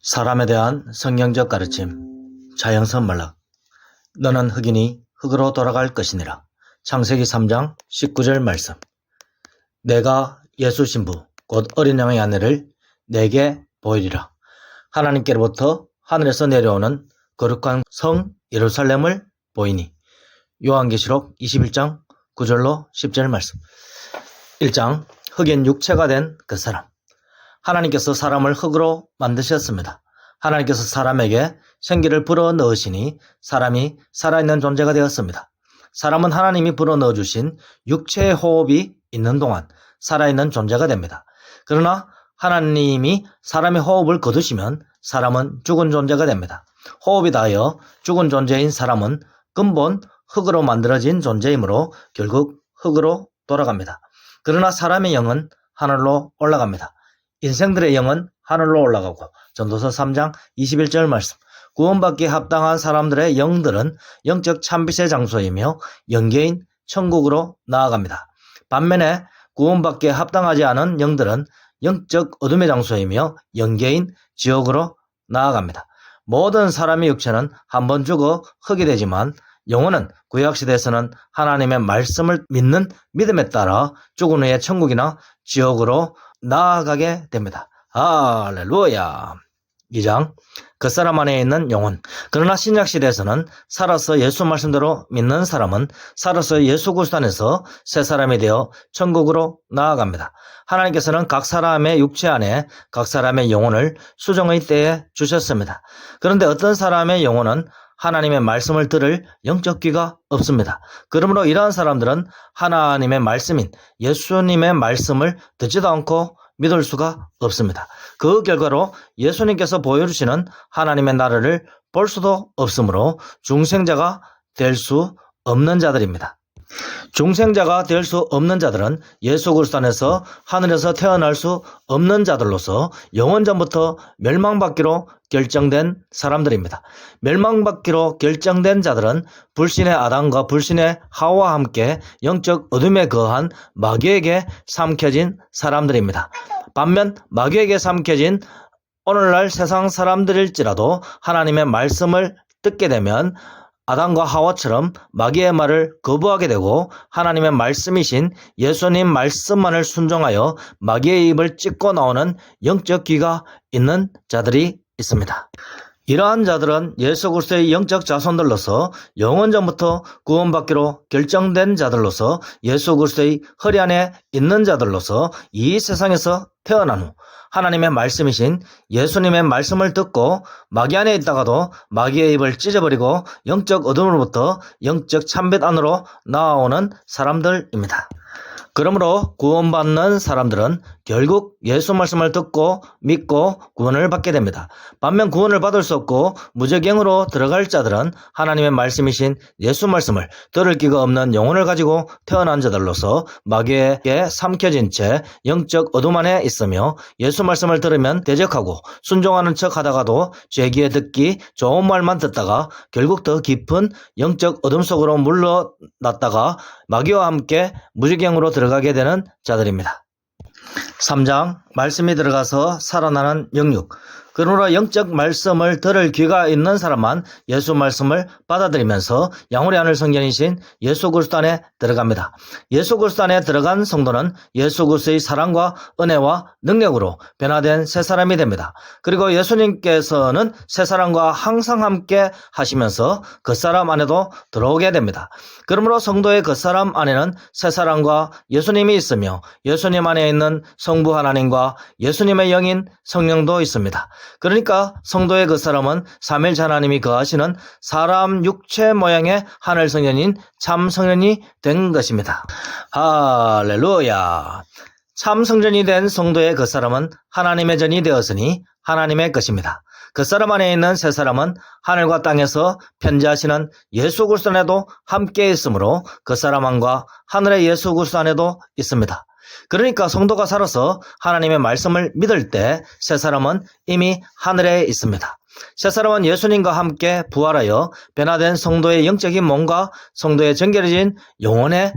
사람에 대한 성경적 가르침. 자연선 말락. 너는 흙이니 흙으로 돌아갈 것이니라. 창세기 3장 19절 말씀. 내가 예수 신부 곧 어린 양의 아내를 내게 보이리라. 하나님께로부터 하늘에서 내려오는 거룩한 성 예루살렘을 보이니. 요한계시록 21장 9절로 10절 말씀. 1장 흙인 육체가 된 그 사람. 하나님께서 사람을 흙으로 만드셨습니다. 하나님께서 사람에게 생기를 불어넣으시니 사람이 살아있는 존재가 되었습니다. 사람은 하나님이 불어넣어주신 육체의 호흡이 있는 동안 살아있는 존재가 됩니다. 그러나 하나님이 사람의 호흡을 거두시면 사람은 죽은 존재가 됩니다. 호흡이 닿아 죽은 존재인 사람은 근본 흙으로 만들어진 존재이므로 결국 흙으로 돌아갑니다. 그러나 사람의 영은 하늘로 올라갑니다. 인생들의 영은 하늘로 올라가고 전도서 3장 21절 말씀. 구원받기에 합당한 사람들의 영들은 영적 참빛의 장소이며 영계인 천국으로 나아갑니다. 반면에 구원받기에 합당하지 않은 영들은 영적 어둠의 장소이며 영계인 지옥으로 나아갑니다. 모든 사람의 육체는 한번 죽어 흙이 되지만 영혼은 구약시대에서는 하나님의 말씀을 믿는 믿음에 따라 죽은 후에 천국이나 지옥으로 나아가게 됩니다. 할렐루야. 2장 그 사람 안에 있는 영혼. 그러나 신약시대에서는 살아서 예수 말씀대로 믿는 사람은 살아서 예수 그리스도 안에서 새 사람이 되어 천국으로 나아갑니다. 하나님께서는 각 사람의 육체 안에 각 사람의 영혼을 수정의 때에 주셨습니다. 그런데 어떤 사람의 영혼은 하나님의 말씀을 들을 영적 귀가 없습니다. 그러므로 이러한 사람들은 하나님의 말씀인 예수님의 말씀을 듣지도 않고 믿을 수가 없습니다. 그 결과로 예수님께서 보여주시는 하나님의 나라를 볼 수도 없으므로 중생자가 될 수 없는 자들입니다. 중생자가 될 수 없는 자들은 예수 그리스도 안에서 하늘에서 태어날 수 없는 자들로서 영원전부터 멸망받기로 결정된 사람들입니다. 멸망받기로 결정된 자들은 불신의 아담과 불신의 하와와 함께 영적 어둠에 거한 마귀에게 삼켜진 사람들입니다. 반면 마귀에게 삼켜진 오늘날 세상 사람들일지라도 하나님의 말씀을 듣게 되면 아담과 하와처럼 마귀의 말을 거부하게 되고 하나님의 말씀이신 예수님 말씀만을 순종하여 마귀의 입을 찢고 나오는 영적 귀가 있는 자들이 있습니다. 이러한 자들은 예수 그리스도의 영적 자손들로서 영원전부터 구원받기로 결정된 자들로서 예수 그리스도의 허리 안에 있는 자들로서 이 세상에서 태어난 후 하나님의 말씀이신 예수님의 말씀을 듣고 마귀 안에 있다가도 마귀의 입을 찢어버리고 영적 어둠으로부터 영적 참빛 안으로 나아오는 사람들입니다. 그러므로 구원받는 사람들은 결국 예수 말씀을 듣고 믿고 구원을 받게 됩니다. 반면 구원을 받을 수 없고 무저갱으로 들어갈 자들은 하나님의 말씀이신 예수 말씀을 들을 기가 없는 영혼을 가지고 태어난 자들로서 마귀에게 삼켜진 채 영적 어둠 안에 있으며 예수 말씀을 들으면 대적하고 순종하는 척 하다가도 제 귀에 듣기 좋은 말만 듣다가 결국 더 깊은 영적 어둠 속으로 물러났다가 마귀와 함께 무저갱으로 들어가게 되는 자들입니다. 3장 말씀이 들어가서 살아나는 영육. 그러므로 영적 말씀을 들을 귀가 있는 사람만 예수 말씀을 받아들이면서 양홀의 하늘 성전이신 예수 그리스도 안에 들어갑니다. 예수 그리스도 안에 들어간 성도는 예수 그리스도의 사랑과 은혜와 능력으로 변화된 새 사람이 됩니다. 그리고 예수님께서는 새 사람과 항상 함께 하시면서 그 사람 안에도 들어오게 됩니다. 그러므로 성도의 그 사람 안에는 새 사람과 예수님이 있으며 예수님 안에 있는 성부 하나님과 예수님의 영인 성령도 있습니다. 그러니까 성도의 그 사람은 삼위일체 하나님이 거하시는 사람 육체 모양의 하늘 성전인 참 성전이 된 것입니다. 할렐루야. 참 성전이 된 성도의 그 사람은 하나님의 전이 되었으니 하나님의 것입니다. 그 사람 안에 있는 새 사람은 하늘과 땅에서 편지하시는 예수 그리스도 안에도 함께 있으므로 그 사람 안과 하늘의 예수 그리스도 안에도 있습니다. 그러니까 성도가 살아서 하나님의 말씀을 믿을 때 새 사람은 이미 하늘에 있습니다. 새 사람은 예수님과 함께 부활하여 변화된 성도의 영적인 몸과 성도의 정결해진 영혼의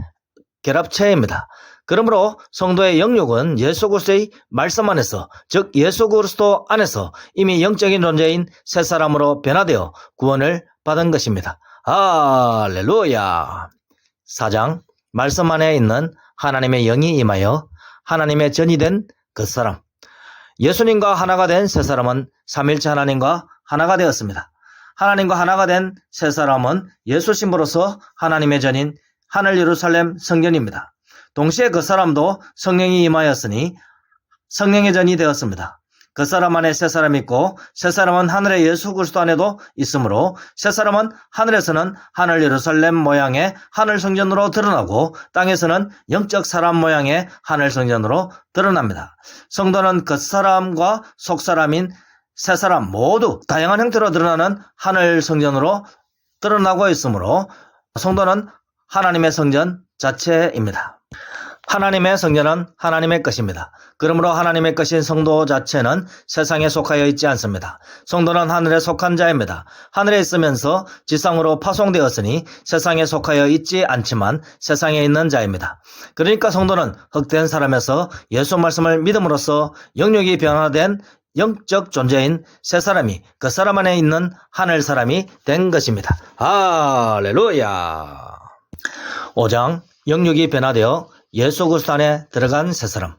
결합체입니다. 그러므로 성도의 영육은 예수 그리스도의 말씀 안에서, 즉 예수 그리스도 안에서 이미 영적인 존재인 새 사람으로 변화되어 구원을 받은 것입니다. 할렐루야. 4장 말씀 안에 있는 하나님의 영이 임하여 하나님의 전이 된 그 사람. 예수님과 하나가 된 새 사람은 삼일체 하나님과 하나가 되었습니다. 하나님과 하나가 된 새 사람은 예수 신부로서 하나님의 전인 하늘 예루살렘 성전입니다. 동시에 그 사람도 성령이 임하였으니 성령의 전이 되었습니다. 그 사람 안에 새 사람이 있고 새 사람은 하늘의 예수 그리스도 안에도 있으므로 새 사람은 하늘에서는 하늘 예루살렘 모양의 하늘 성전으로 드러나고 땅에서는 영적 사람 모양의 하늘 성전으로 드러납니다. 성도는 그 사람과 속 사람인 새 사람 모두 다양한 형태로 드러나는 하늘 성전으로 드러나고 있으므로 성도는 하나님의 성전 자체입니다. 하나님의 성전은 하나님의 것입니다. 그러므로 하나님의 것인 성도 자체는 세상에 속하여 있지 않습니다. 성도는 하늘에 속한 자입니다. 하늘에 있으면서 지상으로 파송되었으니 세상에 속하여 있지 않지만 세상에 있는 자입니다. 그러니까 성도는 흑된 사람에서 예수 말씀을 믿음으로써 영육이 변화된 영적 존재인 새 사람이 그 사람 안에 있는 하늘 사람이 된 것입니다. 할렐루야. 5장 영육이 변화되어 예수 그리스도 안에 들어간 새 사람.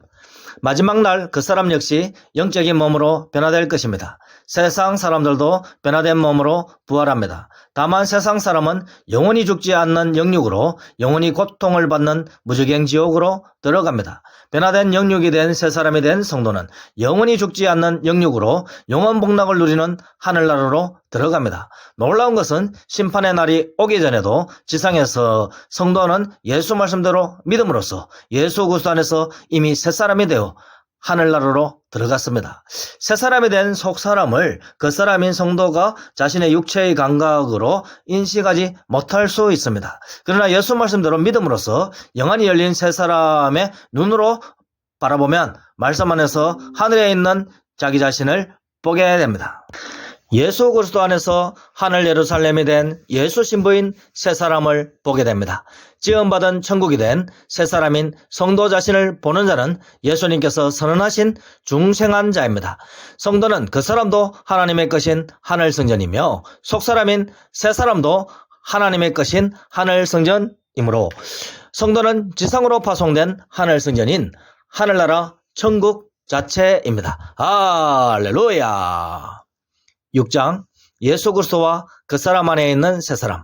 마지막 날 그 사람 역시 영적인 몸으로 변화될 것입니다. 세상 사람들도 변화된 몸으로 부활합니다. 다만 세상 사람은 영원히 죽지 않는 영육으로 영원히 고통을 받는 무저갱 지옥으로 들어갑니다. 변화된 영육이 된 새 사람이 된 성도는 영원히 죽지 않는 영육으로 영원 복락을 누리는 하늘나라로 들어갑니다. 놀라운 것은 심판의 날이 오기 전에도 지상에서 성도는 예수 말씀대로 믿음으로써 예수 그리스도 안에서 이미 새 사람이 되어 하늘나라로 들어갔습니다. 새 사람이 된 속사람을 그 사람인 성도가 자신의 육체의 감각으로 인식하지 못할 수 있습니다. 그러나 예수 말씀대로 믿음으로써 영안이 열린 새 사람의 눈으로 바라보면 말씀 안에서 하늘에 있는 자기 자신을 보게 됩니다. 예수 그리스도 안에서 하늘 예루살렘이 된 예수 신부인 새 사람을 보게 됩니다. 지음받은 천국이 된 새 사람인 성도 자신을 보는 자는 예수님께서 선언하신 중생한 자입니다. 성도는 그 사람도 하나님의 것인 하늘 성전이며 속사람인 새 사람도 하나님의 것인 하늘 성전이므로 성도는 지상으로 파송된 하늘 성전인 하늘나라 천국 자체입니다. 할렐루야. 6장 예수 그리스도와 그 사람 안에 있는 새 사람.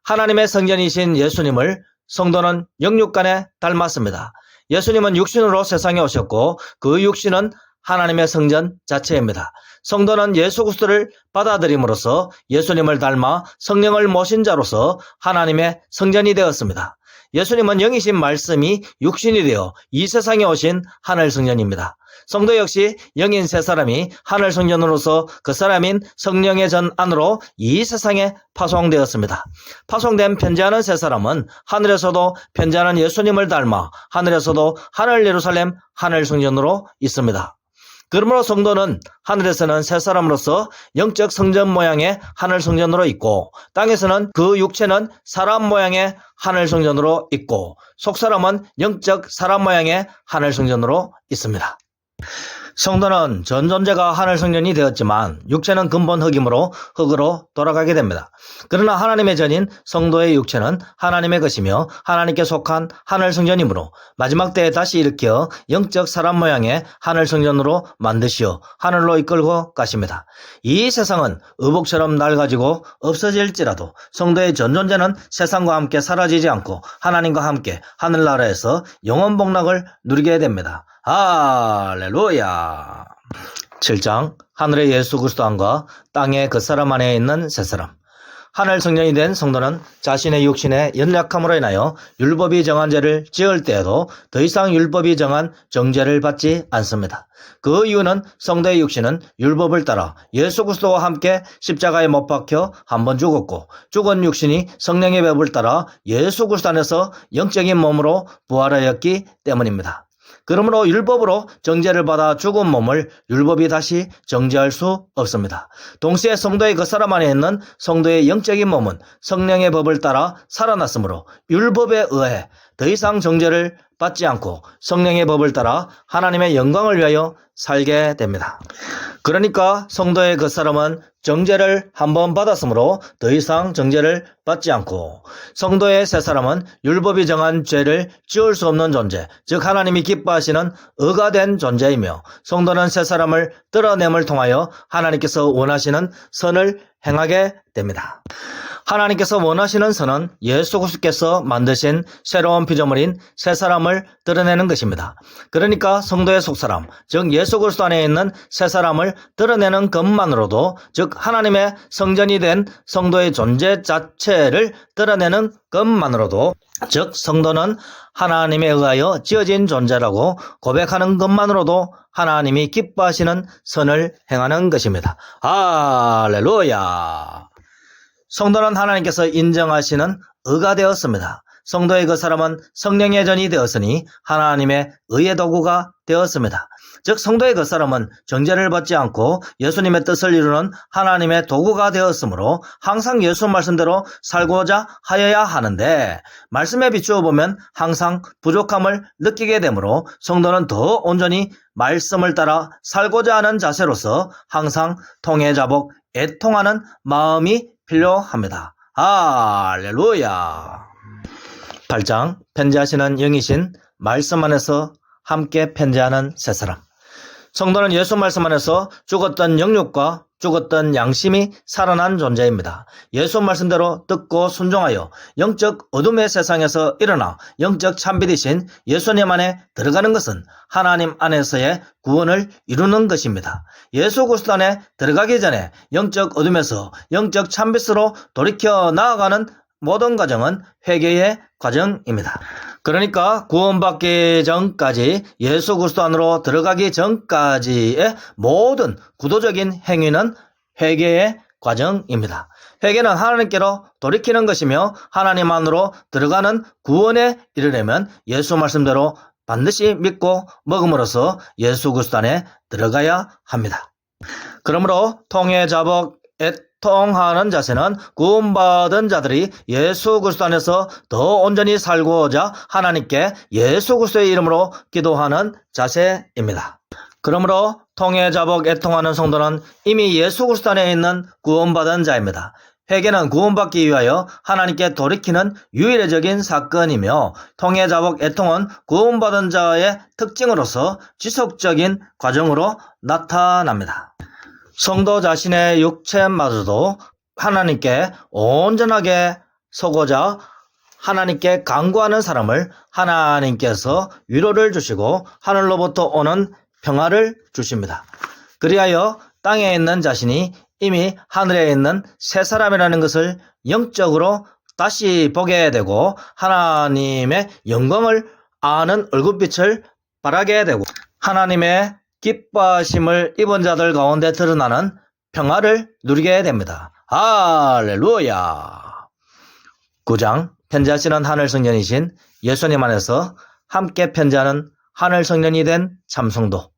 하나님의 성전이신 예수님을 성도는 영육간에 닮았습니다. 예수님은 육신으로 세상에 오셨고 그 육신은 하나님의 성전 자체입니다. 성도는 예수 그리스도를 받아들임으로써 예수님을 닮아 성령을 모신 자로서 하나님의 성전이 되었습니다. 예수님은 영이신 말씀이 육신이 되어 이 세상에 오신 하늘 성전입니다. 성도 역시 영인 새 사람이 하늘 성전으로서 그 사람인 성령의 전 안으로 이 세상에 파송되었습니다. 파송된 편지하는 새 사람은 하늘에서도 편지하는 예수님을 닮아 하늘에서도 하늘 예루살렘 하늘 성전으로 있습니다. 그러므로 성도는 하늘에서는 새 사람으로서 영적 성전 모양의 하늘 성전으로 있고 땅에서는 그 육체는 사람 모양의 하늘 성전으로 있고 속사람은 영적 사람 모양의 하늘 성전으로 있습니다. 성도는 전 존재가 하늘 성전이 되었지만 육체는 근본 흙이므로 흙으로 돌아가게 됩니다. 그러나 하나님의 전인 성도의 육체는 하나님의 것이며 하나님께 속한 하늘 성전이므로 마지막 때에 다시 일으켜 영적 사람 모양의 하늘 성전으로 만드시어 하늘로 이끌고 가십니다. 이 세상은 의복처럼 낡아지고 없어질지라도 성도의 전 존재는 세상과 함께 사라지지 않고 하나님과 함께 하늘나라에서 영원 복락을 누리게 됩니다. 할렐루야. 7장 하늘의 예수 그리스도 안과 땅의 그 사람 안에 있는 새 사람. 하늘 성전이 된 성도는 자신의 육신의 연약함으로 인하여 율법이 정한 죄를 지을 때에도 더 이상 율법이 정한 정죄를 받지 않습니다. 그 이유는 성도의 육신은 율법을 따라 예수 그리스도와 함께 십자가에 못 박혀 한 번 죽었고 죽은 육신이 성령의 법을 따라 예수 그리스도 안에서 영적인 몸으로 부활하였기 때문입니다. 그러므로 율법으로 정죄를 받아 죽은 몸을 율법이 다시 정죄할 수 없습니다. 동시에 성도의 그 사람 안에 있는 성도의 영적인 몸은 성령의 법을 따라 살아났으므로 율법에 의해 더 이상 정죄를 받지 않고 성령의 법을 따라 하나님의 영광을 위하여 살게 됩니다. 그러니까 성도의 그 사람은 정죄를 한번 받았으므로 더 이상 정죄를 받지 않고, 성도의 새 사람은 율법이 정한 죄를 지을 수 없는 존재, 즉 하나님이 기뻐하시는 의가 된 존재이며, 성도는 새 사람을 뜯어냄을 통하여 하나님께서 원하시는 선을 행하게 됩니다. 하나님께서 원하시는 선은 예수 그리스도께서 만드신 새로운 피조물인 새 사람을 드러내는 것입니다. 그러니까 성도의 속사람, 즉 예수 그리스도 안에 있는 새 사람을 드러내는 것만으로도, 즉 하나님의 성전이 된 성도의 존재 자체를 드러내는 것만으로도, 즉 성도는 하나님에 의하여 지어진 존재라고 고백하는 것만으로도 하나님이 기뻐하시는 선을 행하는 것입니다. 할렐루야! 성도는 하나님께서 인정하시는 의가 되었습니다. 성도의 그 사람은 성령의 전이 되었으니 하나님의 의의 도구가 되었습니다. 즉 성도의 그 사람은 정죄를 받지 않고 예수님의 뜻을 이루는 하나님의 도구가 되었으므로 항상 예수 말씀대로 살고자 하여야 하는데, 말씀에 비추어 보면 항상 부족함을 느끼게 되므로 성도는 더 온전히 말씀을 따라 살고자 하는 자세로서 항상 통해자복 애통하는 마음이 필요합니다. 할렐루야! 8장 편지하시는 영이신 말씀 안에서 함께 편지하는 새 사람. 성도는 예수 말씀 안에서 죽었던 영육과 죽었던 양심이 살아난 존재입니다. 예수 말씀대로 듣고 순종하여 영적 어둠의 세상에서 일어나 영적 참빛이신 예수님 안에 들어가는 것은 하나님 안에서의 구원을 이루는 것입니다. 예수 그리스도 안에 들어가기 전에 영적 어둠에서 영적 참빛으로 돌이켜 나아가는 모든 과정은 회개의 과정입니다. 그러니까 구원받기 전까지, 예수 그리스도 안으로 들어가기 전까지의 모든 구도적인 행위는 회개의 과정입니다. 회개는 하나님께로 돌이키는 것이며, 하나님 안으로 들어가는 구원에 이르려면 예수 말씀대로 반드시 믿고 먹음으로써 예수 그리스도 안에 들어가야 합니다. 그러므로 통해자복 애통하는 자세는 구원받은 자들이 예수 그리스도 안에서 더 온전히 살고자 하나님께 예수 그리스도의 이름으로 기도하는 자세입니다. 그러므로 통해자복 애통하는 성도는 이미 예수 그리스도 안에 있는 구원받은 자입니다. 회개는 구원받기 위하여 하나님께 돌이키는 유일적인 사건이며, 통해자복 애통은 구원받은 자의 특징으로서 지속적인 과정으로 나타납니다. 성도 자신의 육체마저도 하나님께 온전하게 서고자 하나님께 간구하는 사람을 하나님께서 위로를 주시고 하늘로부터 오는 평화를 주십니다. 그리하여 땅에 있는 자신이 이미 하늘에 있는 새 사람이라는 것을 영적으로 다시 보게 되고, 하나님의 영광을 아는 얼굴빛을 발하게 되고, 하나님의 기뻐하심을 입은 자들 가운데 드러나는 평화를 누리게 됩니다. 할렐루야! 9장 편지하시는 하늘 성전이신 예수님 안에서 함께 편지하는 하늘 성전이 된 참성도.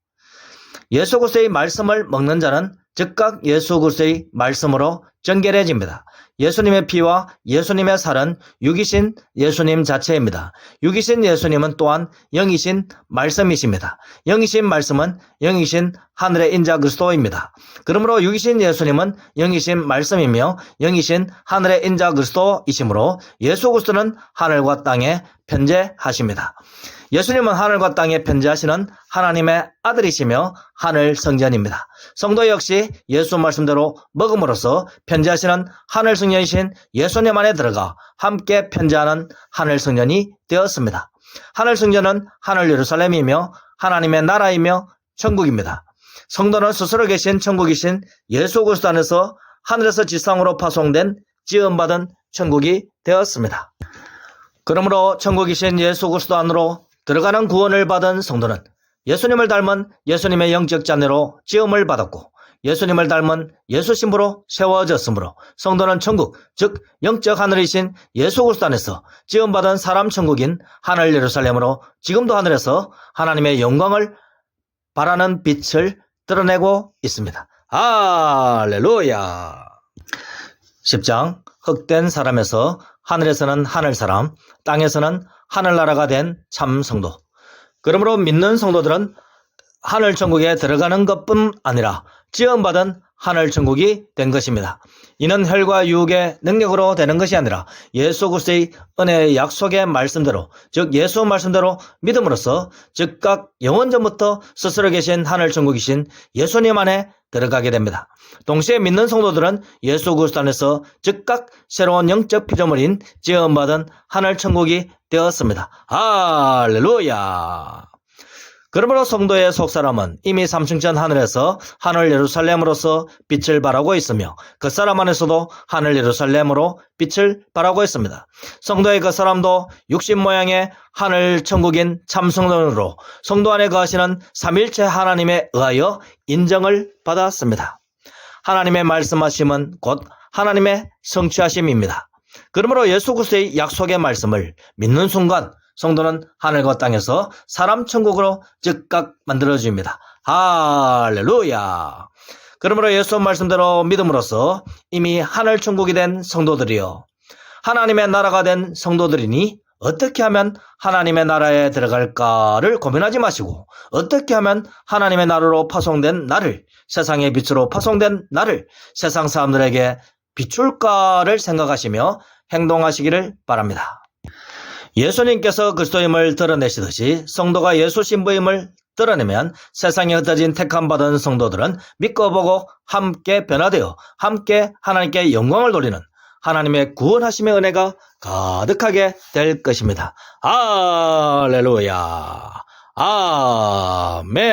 예수 그리스도의 말씀을 먹는 자는 즉각 예수 그리스도의 말씀으로 정결해집니다. 예수님의 피와 예수님의 살은 육이신 예수님 자체입니다. 육이신 예수님은 또한 영이신 말씀이십니다. 영이신 말씀은 영이신 하늘의 인자 그리스도입니다. 그러므로 육이신 예수님은 영이신 말씀이며 영이신 하늘의 인자 그리스도이시므로 예수 그리스도는 하늘과 땅에 편재하십니다. 예수님은 하늘과 땅에 편재하시는 하나님의 아들이시며 하늘 성전입니다. 성도 역시 예수 말씀대로 먹음으로써 편재하시는 하늘 성전이신 예수님 안에 들어가 함께 편재하는 하늘 성전이 되었습니다. 하늘 성전은 하늘 예루살렘이며 하나님의 나라이며 천국입니다. 성도는 스스로 계신 천국이신 예수 그리스도 안에서 하늘에서 지상으로 파송된 지음받은 천국이 되었습니다. 그러므로 천국이신 예수 그리스도 안으로 들어가는 구원을 받은 성도는 예수님을 닮은 예수님의 영적 자녀로 지음을 받았고, 예수님을 닮은 예수 신부로 세워졌으므로 성도는 천국, 즉 영적 하늘이신 예수 그리스도 안에서 지음받은 사람 천국인 하늘 예루살렘으로 지금도 하늘에서 하나님의 영광을 바라는 빛을 드러내고 있습니다. 할렐루야! 10장 흑된 사람에서 하늘에서는 하늘 사람, 땅에서는 하늘나라가 된 참 성도. 그러므로 믿는 성도들은 하늘 천국에 들어가는 것뿐 아니라 지원받은 하늘 천국이 된 것입니다. 이는 혈과 육의 능력으로 되는 것이 아니라 예수 그리스도의 은혜의 약속의 말씀대로, 즉 예수 말씀대로 믿음으로써 즉각 영원전부터 스스로 계신 하늘 천국이신 예수님 안에 들어가게 됩니다. 동시에 믿는 성도들은 예수 그리스도 안에서 즉각 새로운 영적 피조물인 지원받은 하늘 천국이 되었습니다. 할렐루야. 그러므로 성도의 속사람은 이미 삼층천 하늘에서 하늘 예루살렘으로서 빛을 발하고 있으며 그 사람 안에서도 하늘 예루살렘으로 빛을 발하고 있습니다. 성도의 그 사람도 육신 모양의 하늘 천국인 참성도로 성도 안에 거하시는 삼일체 하나님에 의하여 인정을 받았습니다. 하나님의 말씀하심은 곧 하나님의 성취하심입니다. 그러므로 예수 그리스도의 약속의 말씀을 믿는 순간 성도는 하늘과 땅에서 사람 천국으로 즉각 만들어집니다. 할렐루야. 그러므로 예수 말씀대로 믿음으로써 이미 하늘 천국이 된 성도들이요, 하나님의 나라가 된 성도들이니 어떻게 하면 하나님의 나라에 들어갈까를 고민하지 마시고 어떻게 하면 하나님의 나라로 파송된 나를, 세상의 빛으로 파송된 나를 세상 사람들에게 비출까를 생각하시며 행동하시기를 바랍니다. 예수님께서 그리스도임을 드러내시듯이 성도가 예수 신부임을 드러내면 세상에 흩어진 택함받은 성도들은 믿고 보고 함께 변화되어 함께 하나님께 영광을 돌리는 하나님의 구원하심의 은혜가 가득하게 될 것입니다. 할렐루야. 아멘.